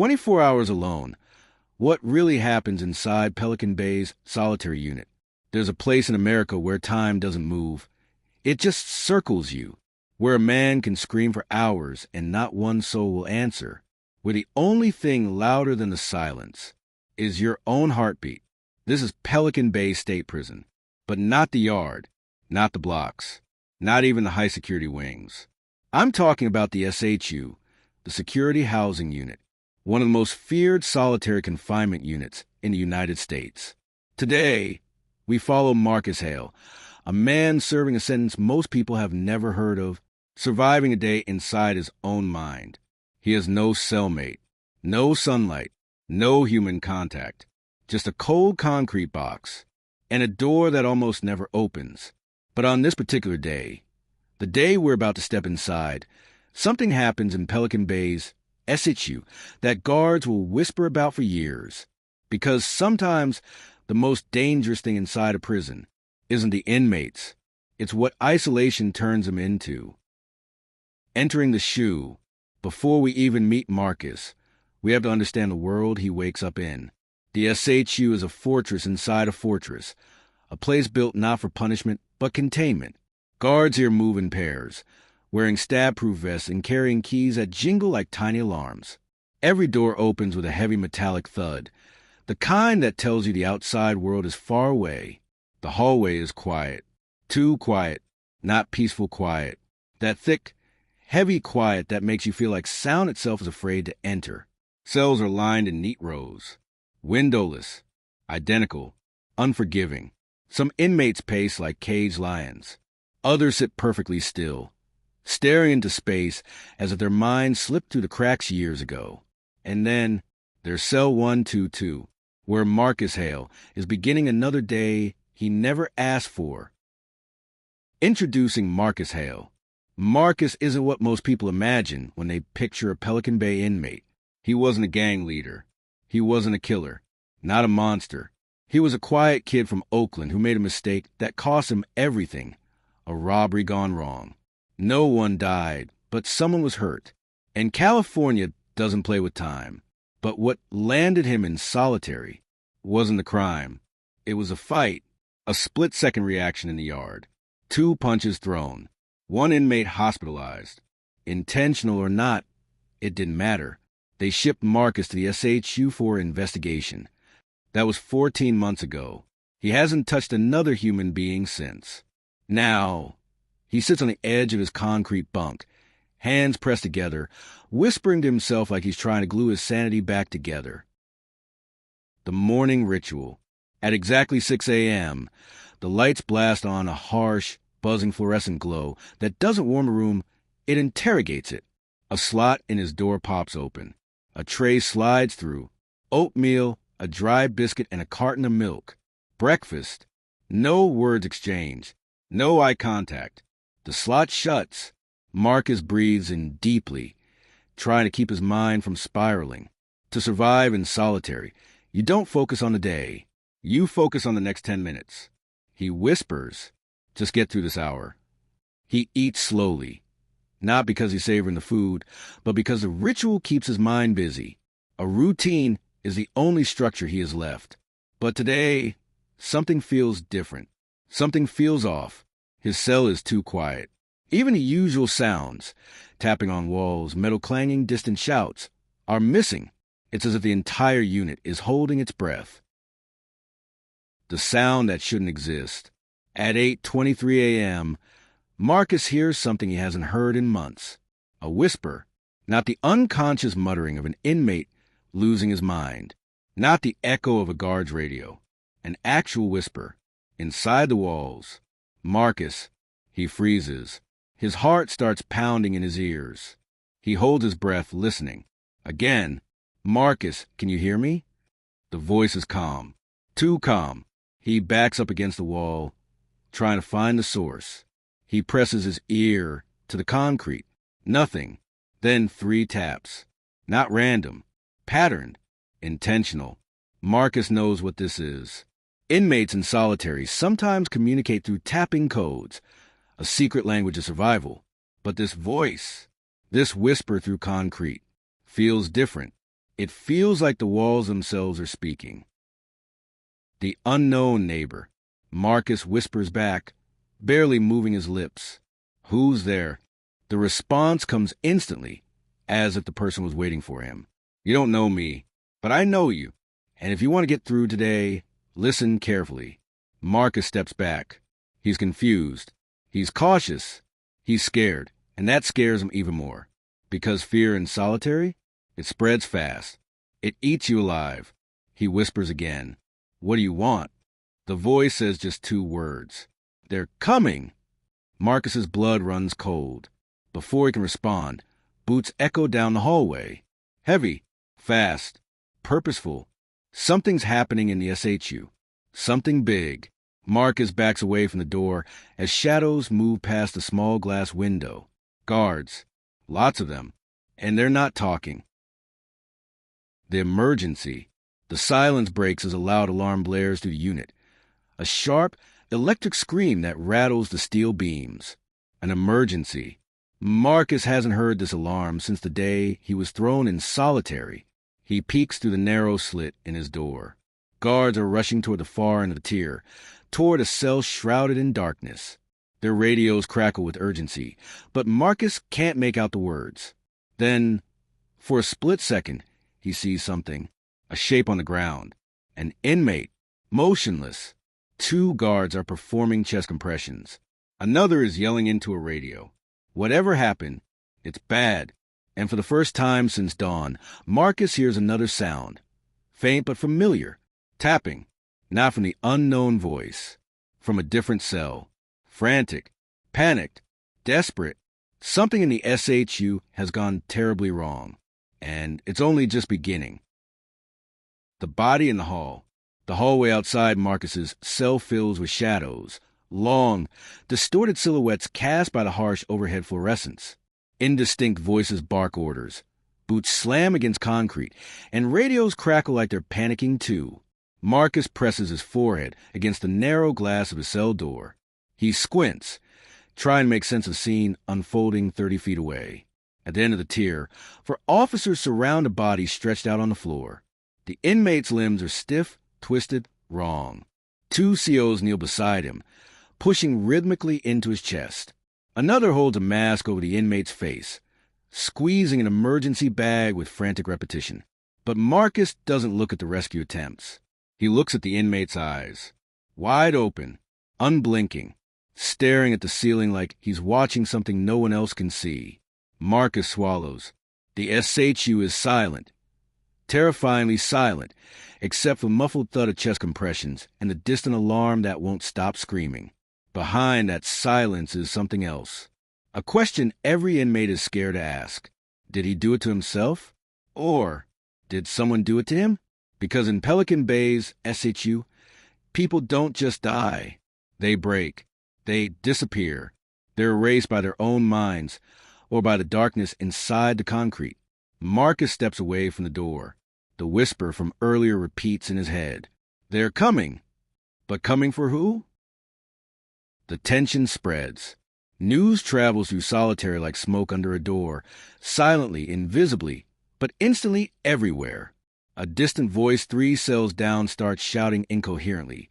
24 hours alone. What really happens inside Pelican Bay's solitary unit? There's a place in America where time doesn't move. It just circles you, where a man can scream for hours and not one soul will answer, where the only thing louder than the silence is your own heartbeat. This is Pelican Bay State Prison, but not the yard, not the blocks, not even the high-security wings. I'm talking about the SHU, the Security Housing Unit, one of the most feared solitary confinement units in the United States. Today, we follow Marcus Hale, a man serving a sentence most people have never heard of, surviving a day inside his own mind. He has no cellmate, no sunlight, no human contact, just a cold concrete box, and a door that almost never opens. But on this particular day, the day we're about to step inside, something happens in Pelican Bay's SHU that guards will whisper about for years. Because sometimes the most dangerous thing inside a prison isn't the inmates, it's what isolation turns them into. Entering the SHU, before we even meet Marcus, we have to understand the world he wakes up in. The SHU is a fortress inside a fortress, a place built not for punishment, but containment. Guards here move in pairs, wearing stab-proof vests and carrying keys that jingle like tiny alarms. Every door opens with a heavy metallic thud, the kind that tells you the outside world is far away. The hallway is quiet, too quiet, not peaceful quiet. That thick, heavy quiet that makes you feel like sound itself is afraid to enter. Cells are lined in neat rows, windowless, identical, unforgiving. Some inmates pace like caged lions. Others sit perfectly still, staring into space as if their minds slipped through the cracks years ago. And then there's cell 122, where Marcus Hale is beginning another day he never asked for. Introducing Marcus Hale. Marcus isn't what most people imagine when they picture a Pelican Bay inmate. He wasn't a gang leader. He wasn't a killer. Not a monster. He was a quiet kid from Oakland who made a mistake that cost him everything. A robbery gone wrong. No one died, but someone was hurt. And California doesn't play with time. But what landed him in solitary wasn't the crime. It was a fight, a split-second reaction in the yard. 2 punches thrown. 1 inmate hospitalized. Intentional or not, it didn't matter. They shipped Marcus to the SHU for investigation. That was 14 months ago. He hasn't touched another human being since. Now, he sits on the edge of his concrete bunk, hands pressed together, whispering to himself like he's trying to glue his sanity back together. The morning ritual. At exactly 6 a.m., the lights blast on a harsh, buzzing fluorescent glow that doesn't warm a room, it interrogates it. A slot in his door pops open. A tray slides through. Oatmeal, a dry biscuit, and a carton of milk. Breakfast. No words exchanged. No eye contact. The slot shuts. Marcus breathes in deeply, trying to keep his mind from spiraling. To survive in solitary, you don't focus on the day. You focus on the next 10 minutes. He whispers, just get through this hour. He eats slowly, not because he's savoring the food, but because the ritual keeps his mind busy. A routine is the only structure he has left. But today, something feels different. Something feels off. His cell is too quiet. Even the usual sounds, tapping on walls, metal clanging, distant shouts, are missing. It's as if the entire unit is holding its breath. The sound that shouldn't exist. At 8:23 a.m., Marcus hears something he hasn't heard in months. A whisper, not the unconscious muttering of an inmate losing his mind, not the echo of a guard's radio. An actual whisper, inside the walls. Marcus, he freezes. His heart starts pounding in his ears. He holds his breath, listening. Again, Marcus, can you hear me? The voice is calm. Too calm. He backs up against the wall, trying to find the source. He presses his ear to the concrete. Nothing. Then 3 taps. Not random. Patterned. Intentional. Marcus knows what this is. Inmates in solitary sometimes communicate through tapping codes, a secret language of survival. But this voice, this whisper through concrete, feels different. It feels like the walls themselves are speaking. The unknown neighbor. Marcus whispers back, barely moving his lips. Who's there? The response comes instantly, as if the person was waiting for him. You don't know me, but I know you. And if you want to get through today, listen carefully. Marcus steps back. He's confused. He's cautious. He's scared. And that scares him even more. Because fear in solitary, it spreads fast. It eats you alive. He whispers again. What do you want? The voice says just 2 words. They're coming. Marcus's blood runs cold. Before he can respond, boots echo down the hallway. Heavy, fast, purposeful. Something's happening in the SHU. Something big. Marcus backs away from the door as shadows move past the small glass window. Guards. Lots of them. And they're not talking. The emergency. The silence breaks as a loud alarm blares through the unit. A sharp, electric scream that rattles the steel beams. An emergency. Marcus hasn't heard this alarm since the day he was thrown in solitary. He peeks through the narrow slit in his door. Guards are rushing toward the far end of the tier, toward a cell shrouded in darkness. Their radios crackle with urgency, but Marcus can't make out the words. Then, for a split second, he sees something. A shape on the ground. An inmate. Motionless. 2 guards are performing chest compressions. Another is yelling into a radio. Whatever happened, it's bad. And for the first time since dawn, Marcus hears another sound. Faint but familiar. Tapping. Not from the unknown voice. From a different cell. Frantic. Panicked. Desperate. Something in the SHU has gone terribly wrong. And it's only just beginning. The body in the hall. The hallway outside Marcus's cell fills with shadows. Long, distorted silhouettes cast by the harsh overhead fluorescence. Indistinct voices bark orders. Boots slam against concrete, and radios crackle like they're panicking too. Marcus presses his forehead against the narrow glass of his cell door. He squints, trying to make sense of scene unfolding 30 feet away. At the end of the tier, for officers surround a body stretched out on the floor. The inmate's limbs are stiff, twisted, wrong. 2 COs kneel beside him, pushing rhythmically into his chest. Another holds a mask over the inmate's face, squeezing an emergency bag with frantic repetition. But Marcus doesn't look at the rescue attempts. He looks at the inmate's eyes, wide open, unblinking, staring at the ceiling like he's watching something no one else can see. Marcus swallows. The SHU is silent. Terrifyingly silent, except for muffled thud of chest compressions and the distant alarm that won't stop screaming. Behind that silence is something else. A question every inmate is scared to ask. Did he do it to himself? Or did someone do it to him? Because in Pelican Bay's SHU, people don't just die. They break. They disappear. They're erased by their own minds or by the darkness inside the concrete. Marcus steps away from the door. The whisper from earlier repeats in his head. They're coming. But coming for who? The tension spreads. News travels through solitary like smoke under a door, silently, invisibly, but instantly everywhere. A distant voice 3 cells down starts shouting incoherently,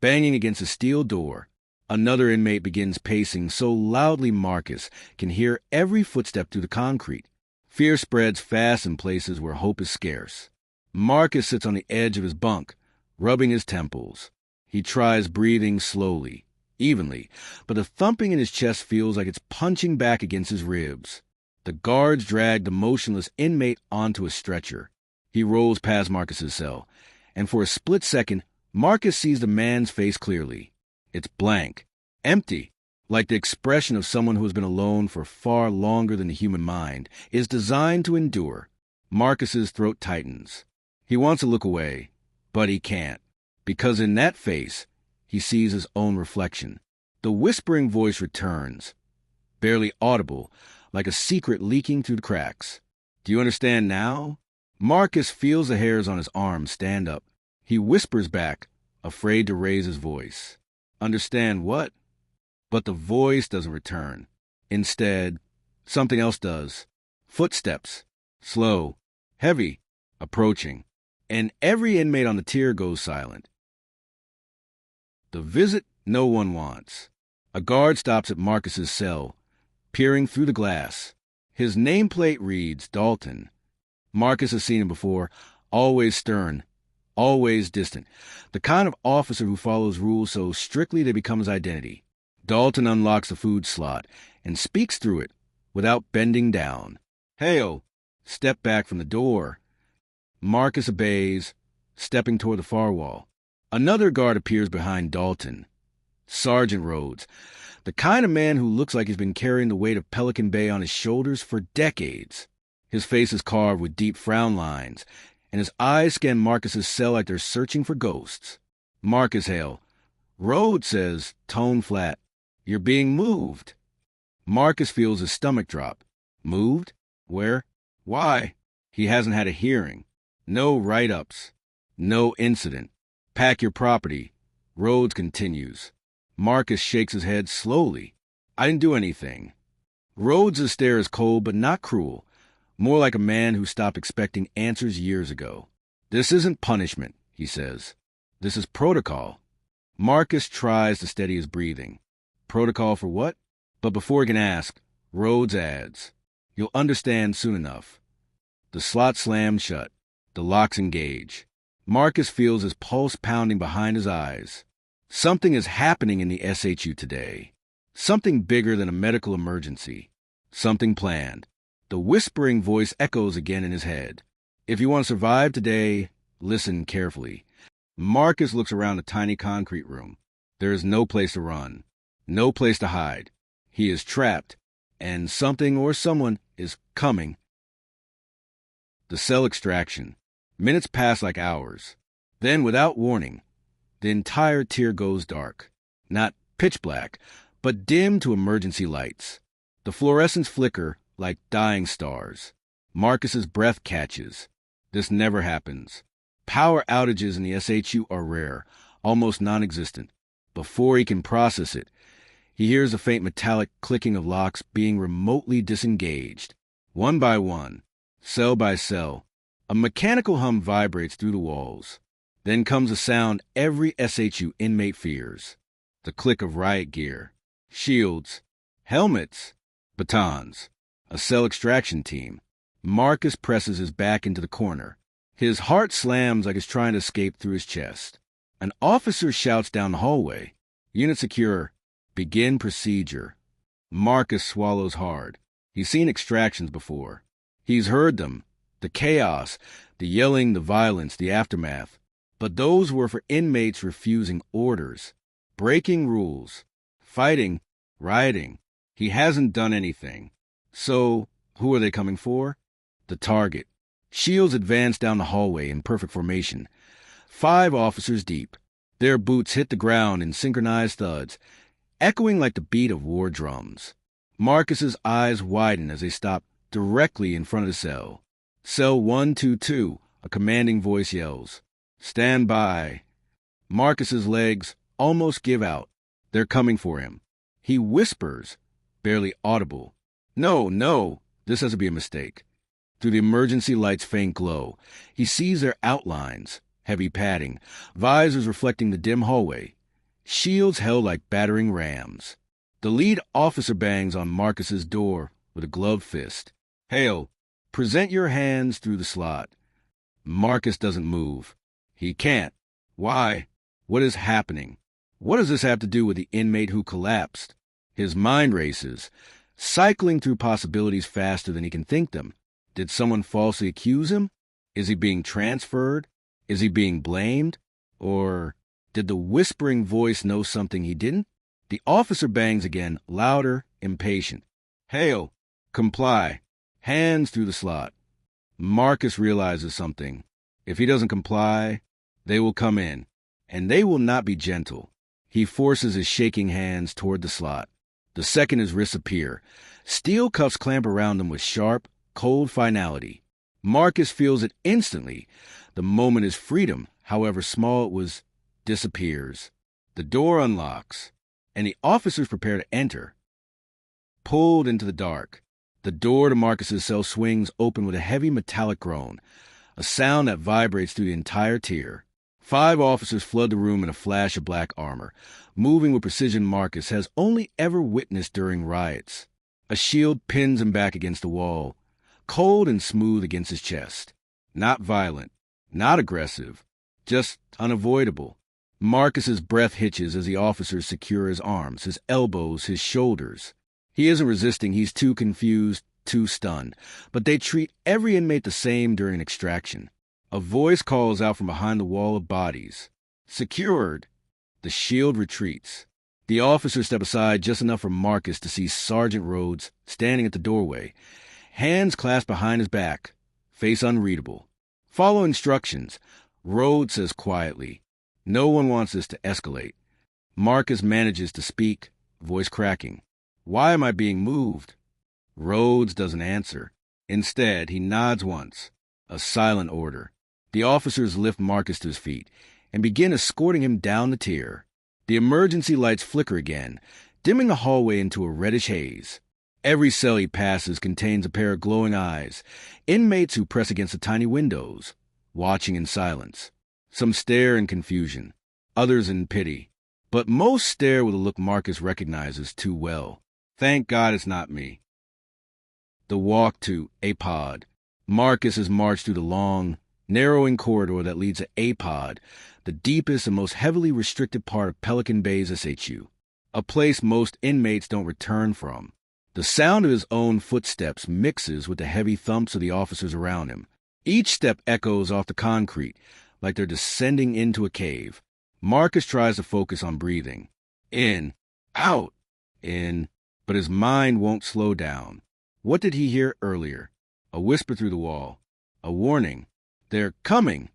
banging against a steel door. Another inmate begins pacing so loudly Marcus can hear every footstep through the concrete. Fear spreads fast in places where hope is scarce. Marcus sits on the edge of his bunk, rubbing his temples. He tries breathing slowly, evenly, but the thumping in his chest feels like it's punching back against his ribs. The guards drag the motionless inmate onto a stretcher. He rolls past Marcus's cell, and for a split second, Marcus sees the man's face clearly. It's blank, empty, like the expression of someone who has been alone for far longer than the human mind is designed to endure. Marcus's throat tightens. He wants to look away, but he can't, because in that face, he sees his own reflection. The whispering voice returns, barely audible, like a secret leaking through the cracks. Do you understand now? Marcus feels the hairs on his arms stand up. He whispers back, afraid to raise his voice. Understand what? But the voice doesn't return. Instead, something else does. Footsteps. Slow. Heavy. approaching, and every inmate on the tier goes silent. The visit no one wants. A guard stops at Marcus's cell, peering through the glass. His nameplate reads Dalton. Marcus has seen him before, always stern, always distant. The kind of officer who follows rules so strictly they become his identity. Dalton unlocks the food slot and speaks through it without bending down. "Hail!" Step back from the door. Marcus obeys, stepping toward the far wall. Another guard appears behind Dalton. Sergeant Rhodes, the kind of man who looks like he's been carrying the weight of Pelican Bay on his shoulders for decades. His face is carved with deep frown lines, and his eyes scan Marcus's cell like they're searching for ghosts. Marcus hail. Rhodes says, tone flat, "You're being moved." Marcus feels his stomach drop. Moved? Where? Why? He hasn't had a hearing. No write-ups. No incident. Pack your property. Rhodes continues. Marcus shakes his head slowly. "I didn't do anything." Rhodes' stare is cold but not cruel, more like a man who stopped expecting answers years ago. "This isn't punishment," he says. "This is protocol." Marcus tries to steady his breathing. Protocol for what? But before he can ask, Rhodes adds, "You'll understand soon enough." The slot slams shut. The locks engage. Marcus feels his pulse pounding behind his eyes. Something is happening in the SHU today. Something bigger than a medical emergency. Something planned. The whispering voice echoes again in his head. "If you want to survive today, listen carefully." Marcus looks around the tiny concrete room. There is no place to run. No place to hide. He is trapped, and something or someone is coming. The cell extraction. Minutes pass like hours. Then, without warning, the entire tier goes dark. Not pitch black, but dim to emergency lights. The fluorescents flicker like dying stars. Marcus's breath catches. This never happens. Power outages in the SHU are rare, almost non-existent. Before he can process it, he hears the faint metallic clicking of locks being remotely disengaged. One by one, cell by cell, a mechanical hum vibrates through the walls. Then comes a sound every SHU inmate fears. The click of riot gear. Shields. Helmets. Batons. A cell extraction team. Marcus presses his back into the corner. His heart slams like it's trying to escape through his chest. An officer shouts down the hallway. "Unit secure. Begin procedure." Marcus swallows hard. He's seen extractions before. He's heard them. The chaos, the yelling, the violence, the aftermath. But those were for inmates refusing orders, breaking rules, fighting, rioting. He hasn't done anything. So, who are they coming for? The target. Shields advance down the hallway in perfect formation. 5 officers deep. Their boots hit the ground in synchronized thuds, echoing like the beat of war drums. Marcus's eyes widen as they stop directly in front of the cell. Cell 122, a commanding voice yells, "Stand by." Marcus's legs almost give out. They're coming for him. He whispers, barely audible, "No, no, this has to be a mistake." Through the emergency light's faint glow, he sees their outlines, heavy padding, visors reflecting the dim hallway, shields held like battering rams. The lead officer bangs on Marcus's door with a gloved fist. "Hail, present your hands through the slot." Marcus doesn't move. He can't. Why? What is happening? What does this have to do with the inmate who collapsed? His mind races, cycling through possibilities faster than he can think them. Did someone falsely accuse him? Is he being transferred? Is he being blamed? Or did the whispering voice know something he didn't? The officer bangs again, louder, impatient. "Hail! Comply! Hands through the slot." Marcus realizes something. If he doesn't comply, they will come in, and they will not be gentle. He forces his shaking hands toward the slot. The second his wrists appear, steel cuffs clamp around him with sharp, cold finality. Marcus feels it instantly. The moment his freedom, however small it was, disappears. The door unlocks, and the officers prepare to enter. Pulled into the dark, the door to Marcus's cell swings open with a heavy metallic groan. a sound that vibrates through the entire tier. 5 officers flood the room in a flash of black armor, moving with precision Marcus has only ever witnessed during riots. A shield pins him back against the wall, cold and smooth against his chest. Not violent, not aggressive, just unavoidable. Marcus's breath hitches as the officers secure his arms, his elbows, his shoulders. He isn't resisting, he's too confused, too stunned. But they treat every inmate the same during an extraction. A voice calls out from behind the wall of bodies. Secured! The shield retreats. The officers step aside just enough for Marcus to see Sergeant Rhodes standing at the doorway, hands clasped behind his back, face unreadable. Follow instructions, Rhodes says quietly. No one wants this to escalate. Marcus manages to speak, voice cracking. Why am I being moved? Rhodes doesn't answer. Instead, he nods once. A silent order. The officers lift Marcus to his feet and begin escorting him down the tier. The emergency lights flicker again, dimming the hallway into a reddish haze. Every cell he passes contains a pair of glowing eyes, inmates who press against the tiny windows, watching in silence. Some stare in confusion, others in pity, but most stare with a look Marcus recognizes too well. Thank God it's not me. The walk to a pod. Marcus has marched through the long, narrowing corridor that leads to a pod, the deepest and most heavily restricted part of Pelican Bay's SHU, a place most inmates don't return from. The sound of his own footsteps mixes with the heavy thumps of the officers around him. Each step echoes off the concrete, like they're descending into a cave. Marcus tries to focus on breathing. In, out, in, but his mind won't slow down. What did he hear earlier? A whisper through the wall. A warning. They're coming.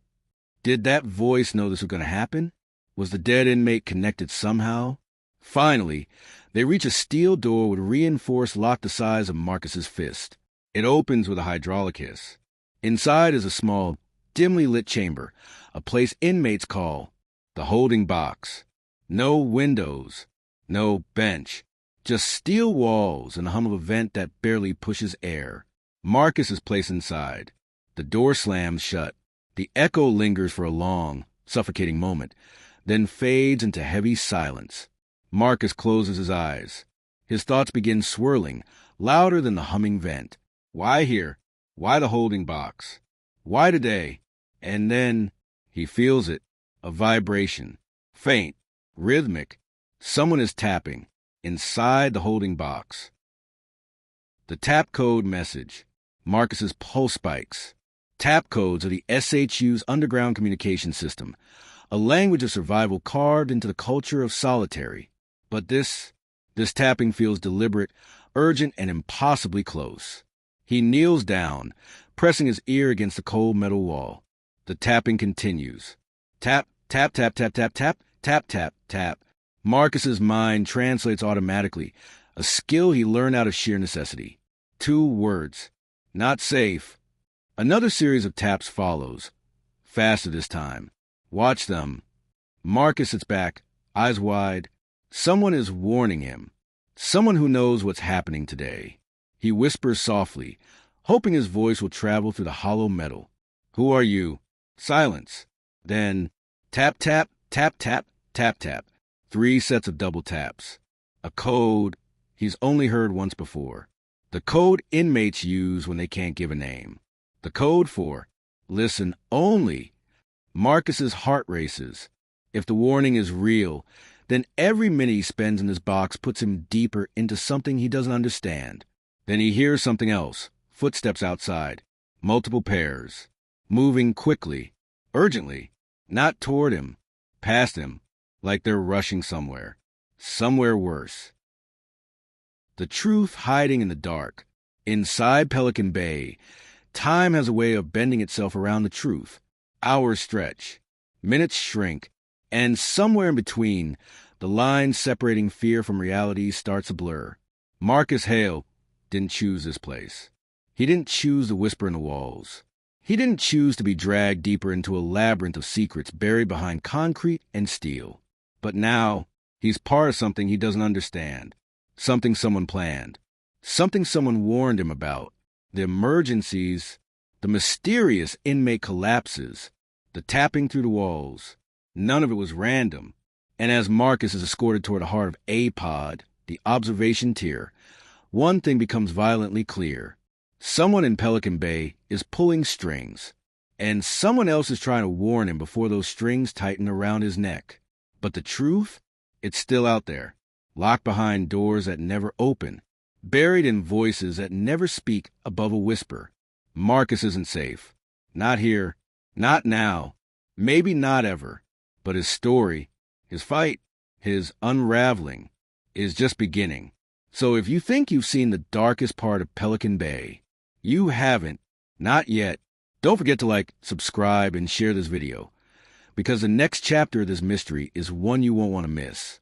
Did that voice know this was going to happen? Was the dead inmate connected somehow? Finally, they reach a steel door with reinforced lock the size of Marcus's fist. It opens with a hydraulic hiss. Inside is a small, dimly lit chamber, a place inmates call the holding box. No windows, no bench, just steel walls and the hum of a vent that barely pushes air. Marcus is placed inside. The door slams shut. The echo lingers for a long, suffocating moment, then fades into heavy silence. Marcus closes his eyes. His thoughts begin swirling, louder than the humming vent. Why here? Why the holding box? Why today? And then he feels it, a vibration, faint, rhythmic. Someone is tapping, inside the holding box. The tap code message. Marcus's pulse spikes. Tap codes are the SHU's underground communication system, a language of survival carved into the culture of solitary. But this tapping feels deliberate, urgent, and impossibly close. He kneels down, pressing his ear against the cold metal wall. The tapping continues. Tap, tap, tap, tap, tap, tap, tap, tap, tap. Marcus's mind translates automatically, a skill he learned out of sheer necessity. 2 words. Not safe. Another series of taps follows. Faster this time. Watch them. Marcus sits back, eyes wide. Someone is warning him. Someone who knows what's happening today. He whispers softly, hoping his voice will travel through the hollow metal. Who are you? Silence. Then, tap, tap, tap, tap, tap, tap. 3 sets of double taps. A code he's only heard once before. The code inmates use when they can't give a name. The code for listen only. Marcus's heart races. If the warning is real, then every minute he spends in this box puts him deeper into something he doesn't understand. Then he hears something else. Footsteps outside. Multiple pairs. Moving quickly, urgently, not toward him, past him, like they're rushing somewhere. Somewhere worse. The truth hiding in the dark. Inside Pelican Bay, time has a way of bending itself around the truth. Hours stretch, minutes shrink, and somewhere in between, the line separating fear from reality starts to blur. Marcus Hale didn't choose this place. He didn't choose the whisper in the walls. He didn't choose to be dragged deeper into a labyrinth of secrets buried behind concrete and steel. But now, he's part of something he doesn't understand. Something someone planned. Something someone warned him about. The emergencies The mysterious inmate collapses, the tapping through the walls. None of it was random. And as Marcus is escorted toward the heart of A-Pod, the observation tier, one thing becomes violently clear. Someone in Pelican Bay is pulling strings, and someone else is trying to warn him before those strings tighten around his neck. But the truth? It's still out there, locked behind doors that never open, buried in voices that never speak above a whisper. Marcus isn't safe. Not here. Not now. Maybe not ever. But his story, his fight, his unraveling, is just beginning. So if you think you've seen the darkest part of Pelican Bay, you haven't. Not yet. Don't forget to like, subscribe, and share this video, because the next chapter of this mystery is one you won't want to miss.